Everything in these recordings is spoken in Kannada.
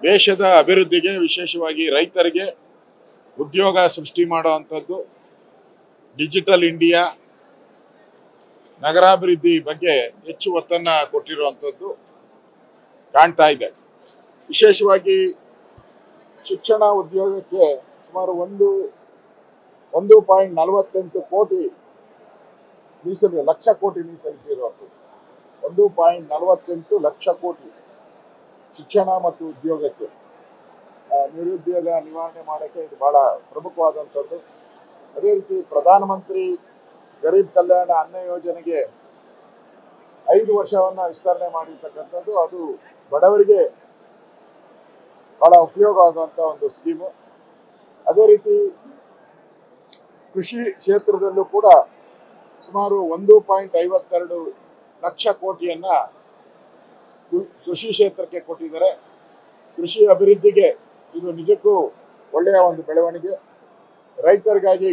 ದೇಶದ ಅಭಿವೃದ್ಧಿಗೆ ವಿಶೇಷವಾಗಿ ರೈತರಿಗೆ ಉದ್ಯೋಗ ಸೃಷ್ಟಿ ಮಾಡುವಂಥದ್ದು, ಡಿಜಿಟಲ್ ಇಂಡಿಯಾ, ನಗರಾಭಿವೃದ್ಧಿ ಬಗ್ಗೆ ಹೆಚ್ಚು ಒತ್ತನ್ನು ಕೊಟ್ಟಿರುವಂಥದ್ದು ಕಾಣ್ತಾ ಇದೆ. ವಿಶೇಷವಾಗಿ ಶಿಕ್ಷಣ ಉದ್ಯೋಗಕ್ಕೆ ಸುಮಾರು 1.48 ಕೋಟಿ ಲಕ್ಷ ಕೋಟಿ ಮೀಸಲಿಟ್ಟಿರುವಂಥದ್ದು. 1.48 ಲಕ್ಷ ಕೋಟಿ ಶಿಕ್ಷಣ ಮತ್ತು ಉದ್ಯೋಗಕ್ಕೆ, ನಿರುದ್ಯೋಗ ನಿವಾರಣೆ ಮಾಡೋಕ್ಕೆ ಇದು ಬಹಳ ಪ್ರಮುಖವಾದಂಥದ್ದು. ಅದೇ ರೀತಿ ಪ್ರಧಾನಮಂತ್ರಿ ಗರೀಬ್ ಕಲ್ಯಾಣ ಅನ್ನ ಯೋಜನೆಗೆ 5 ವರ್ಷವನ್ನು ವಿಸ್ತರಣೆ ಮಾಡಿರ್ತಕ್ಕಂಥದ್ದು. ಅದು ಬಡವರಿಗೆ ಬಹಳ ಉಪಯೋಗ ಆಗುವಂಥ ಒಂದು ಸ್ಕೀಮು. ಅದೇ ರೀತಿ ಕೃಷಿ ಕ್ಷೇತ್ರದಲ್ಲೂ ಕೂಡ ಸುಮಾರು 1.52 ಲಕ್ಷ ಕೋಟಿಯನ್ನ ಕೃಷಿ ಕ್ಷೇತ್ರಕ್ಕೆ ಕೊಟ್ಟಿದ್ದಾರೆ. ಕೃಷಿ ಅಭಿವೃದ್ಧಿಗೆ ಇದು ನಿಜಕ್ಕೂ ಒಳ್ಳೆಯ ಒಂದು ಬೆಳವಣಿಗೆ. ರೈತರಿಗಾಗಿ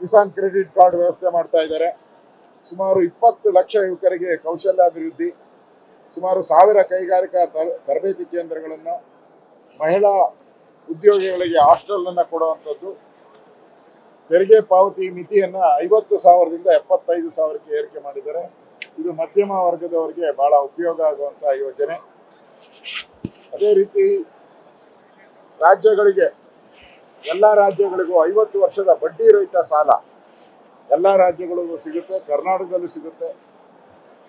ಕಿಸಾನ್ ಕ್ರೆಡಿಟ್ ಕಾರ್ಡ್ ವ್ಯವಸ್ಥೆ ಮಾಡ್ತಾ ಇದ್ದಾರೆ. ಸುಮಾರು 20 ಲಕ್ಷ ಯುವಕರಿಗೆ ಕೌಶಲ್ಯಾಭಿವೃದ್ಧಿ, ಸುಮಾರು 1000 ಕೈಗಾರಿಕಾ ತರಬೇತಿ ಕೇಂದ್ರಗಳನ್ನು, ಮಹಿಳಾ ಉದ್ಯೋಗಿಗಳಿಗೆ ಹಾಸ್ಟೆಲನ್ನು ಕೊಡುವಂಥದ್ದು. ತೆರಿಗೆ ಪಾವತಿ ಮಿತಿಯನ್ನು 50,000ದಿಂದ 75,000ಕ್ಕೆ ಏರಿಕೆ ಮಾಡಿದ್ದಾರೆ. ಇದು ಮಧ್ಯಮ ವರ್ಗದವರಿಗೆ ಬಹಳ ಉಪಯೋಗ ಆಗುವಂಥ ಯೋಜನೆ. ಅದೇ ರೀತಿ ರಾಜ್ಯಗಳಿಗೆ, ಎಲ್ಲ ರಾಜ್ಯಗಳಿಗೂ 50 ವರ್ಷದ ಬಡ್ಡಿ ರಹಿತ ಸಾಲ ಎಲ್ಲ ರಾಜ್ಯಗಳಿಗೂ ಸಿಗುತ್ತೆ. ಕರ್ನಾಟಕದಲ್ಲೂ ಸಿಗುತ್ತೆ.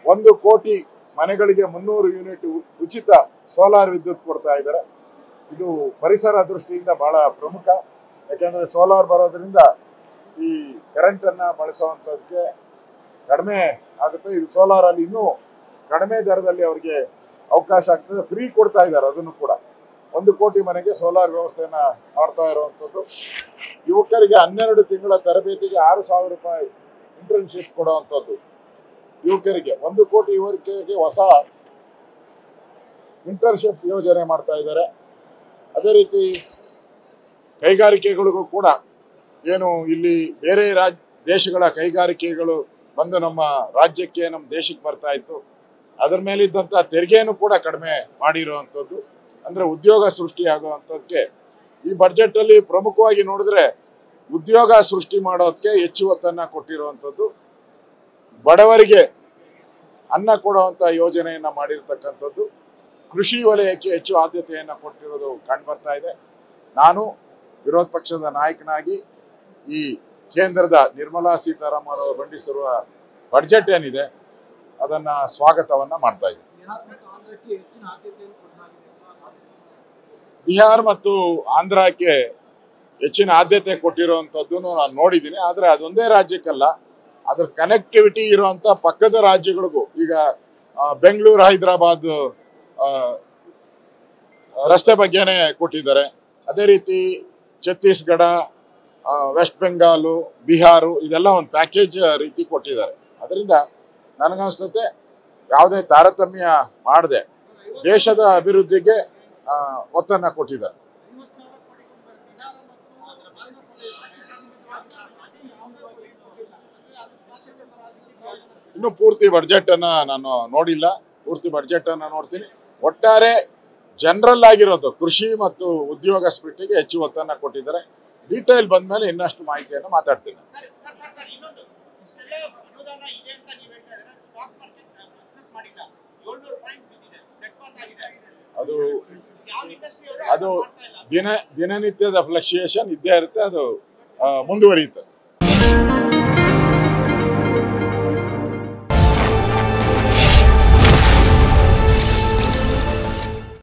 1 ಕೋಟಿ ಮನೆಗಳಿಗೆ 300 ಯೂನಿಟ್ ಉಚಿತ ಸೋಲಾರ್ ವಿದ್ಯುತ್ ಕೊಡ್ತಾ ಇದ್ದಾರೆ. ಇದು ಪರಿಸರ ದೃಷ್ಟಿಯಿಂದ ಬಹಳ ಪ್ರಮುಖ. ಯಾಕೆಂದರೆ ಸೋಲಾರ್ ಬರೋದ್ರಿಂದ ಈ ಕರೆಂಟನ್ನು ಬಳಸುವಂಥದ್ದಕ್ಕೆ ಕಡಿಮೆ ಆಗುತ್ತೆ. ಇದು ಸೋಲಾರಲ್ಲಿ ಇನ್ನೂ ಕಡಿಮೆ ದರದಲ್ಲಿ ಅವರಿಗೆ ಅವಕಾಶ ಆಗ್ತದೆ. ಫ್ರೀ ಕೊಡ್ತಾ ಇದ್ದಾರೆ. ಅದನ್ನು ಕೂಡ 1 ಕೋಟಿ ಮನೆಗೆ ಸೋಲಾರ್ ವ್ಯವಸ್ಥೆಯನ್ನು ಮಾಡ್ತಾ ಇರುವಂಥದ್ದು. ಯುವಕರಿಗೆ 12 ತಿಂಗಳ ತರಬೇತಿಗೆ 6,000 ರೂಪಾಯಿ ಇಂಟರ್ನ್ಶಿಪ್ ಕೊಡುವಂಥದ್ದು. ಯುವಕರಿಗೆ 1 ಕೋಟಿ ಯುವಕರಿಗೆ ಹೊಸ ಇಂಟರ್ನ್ಶಿಪ್ ಯೋಜನೆ ಮಾಡ್ತಾ ಇದ್ದಾರೆ. ಅದೇ ರೀತಿ ಕೈಗಾರಿಕೆಗಳಿಗೂ ಕೂಡ ಏನು ಇಲ್ಲಿ ಬೇರೆ ದೇಶಗಳ ಕೈಗಾರಿಕೆಗಳು ಬಂದು ನಮ್ಮ ರಾಜ್ಯಕ್ಕೆ, ನಮ್ಮ ದೇಶಕ್ಕೆ ಬರ್ತಾ ಇತ್ತು, ಅದರ ಮೇಲಿದ್ದಂಥ ತೆರಿಗೆಯನ್ನು ಕೂಡ ಕಡಿಮೆ ಮಾಡಿರುವಂಥದ್ದು. ಅಂದರೆ ಉದ್ಯೋಗ ಸೃಷ್ಟಿಯಾಗುವಂಥದ್ದಕ್ಕೆ ಈ ಬಡ್ಜೆಟಲ್ಲಿ ಪ್ರಮುಖವಾಗಿ ನೋಡಿದ್ರೆ ಉದ್ಯೋಗ ಸೃಷ್ಟಿ ಮಾಡೋದಕ್ಕೆ ಹೆಚ್ಚು ಒತ್ತನ್ನು ಕೊಟ್ಟಿರುವಂಥದ್ದು. ಬಡವರಿಗೆ ಅನ್ನ ಕೊಡುವಂಥ ಯೋಜನೆಯನ್ನು ಮಾಡಿರ್ತಕ್ಕಂಥದ್ದು. ಕೃಷಿ ವಲಯಕ್ಕೆ ಹೆಚ್ಚು ಆದ್ಯತೆಯನ್ನು ಕೊಟ್ಟಿರೋದು ಕಂಡುಬರ್ತಾ ಇದೆ. ನಾನು ವಿರೋಧ ಪಕ್ಷದ ನಾಯಕನಾಗಿ ಈ ಕೇಂದ್ರದ ನಿರ್ಮಲಾ ಸೀತಾರಾಮನ್ ಅವರು ಮಂಡಿಸಿರುವ ಬಡ್ಜೆಟ್ ಏನಿದೆ ಅದನ್ನು ಸ್ವಾಗತವನ್ನು ಮಾಡ್ತಾ ಇದ್ದೀನಿ. ಬಿಹಾರ ಮತ್ತು ಆಂಧ್ರಕ್ಕೆ ಹೆಚ್ಚಿನ ಆದ್ಯತೆ ಕೊಟ್ಟಿರುವಂಥದ್ದನ್ನು ನಾನು ನೋಡಿದ್ದೀನಿ. ಆದರೆ ಅದೊಂದೇ ರಾಜ್ಯಕ್ಕಲ್ಲ, ಅದ್ರ ಕನೆಕ್ಟಿವಿಟಿ ಇರುವಂಥ ಪಕ್ಕದ ರಾಜ್ಯಗಳಿಗೂ, ಈಗ ಬೆಂಗಳೂರು ಹೈದರಾಬಾದ್ ರಸ್ತೆ ಬಗ್ಗೆನೇ ಕೊಟ್ಟಿದ್ದಾರೆ. ಅದೇ ರೀತಿ ಛತ್ತೀಸ್ಗಢ, ವೆಸ್ಟ್ ಬೆಂಗಾಲು, ಬಿಹಾರು, ಇದೆಲ್ಲ ಒಂದು ಪ್ಯಾಕೇಜ್ ರೀತಿ ಕೊಟ್ಟಿದ್ದಾರೆ. ಅದರಿಂದ ನನಗನ್ಸುತ್ತೆ ಯಾವುದೇ ತಾರತಮ್ಯ ಮಾಡದೆ ದೇಶದ ಅಭಿವೃದ್ಧಿಗೆ ಒತ್ತನ್ನು ಕೊಟ್ಟಿದ್ದಾರೆ. ಇನ್ನು ಪೂರ್ತಿ ಬಡ್ಜೆಟನ್ನು ನಾನು ನೋಡಿಲ್ಲ. ಪೂರ್ತಿ ಬಡ್ಜೆಟನ್ನು ನೋಡ್ತೀನಿ. ಒಟ್ಟಾರೆ ಜನರಲ್ ಆಗಿರೋದು ಕೃಷಿ ಮತ್ತು ಉದ್ಯೋಗ ಸ್ಪಿಟ್ಟಿಗೆ ಹೆಚ್ಚು ಒತ್ತನ್ನು ಕೊಟ್ಟಿದ್ದಾರೆ. ಡೀಟೇಲ್ ಬಂದ ಮೇಲೆ ಇನ್ನಷ್ಟು ಮಾಹಿತಿಯನ್ನು ಮಾತಾಡ್ತೀನಿ. ಅದು ದಿನನಿತ್ಯದ ಫ್ಲಕ್ಚುಯೇಷನ್ ಇದ್ದೇ ಇರುತ್ತೆ. ಅದು ಮುಂದುವರಿಯುತ್ತದೆ.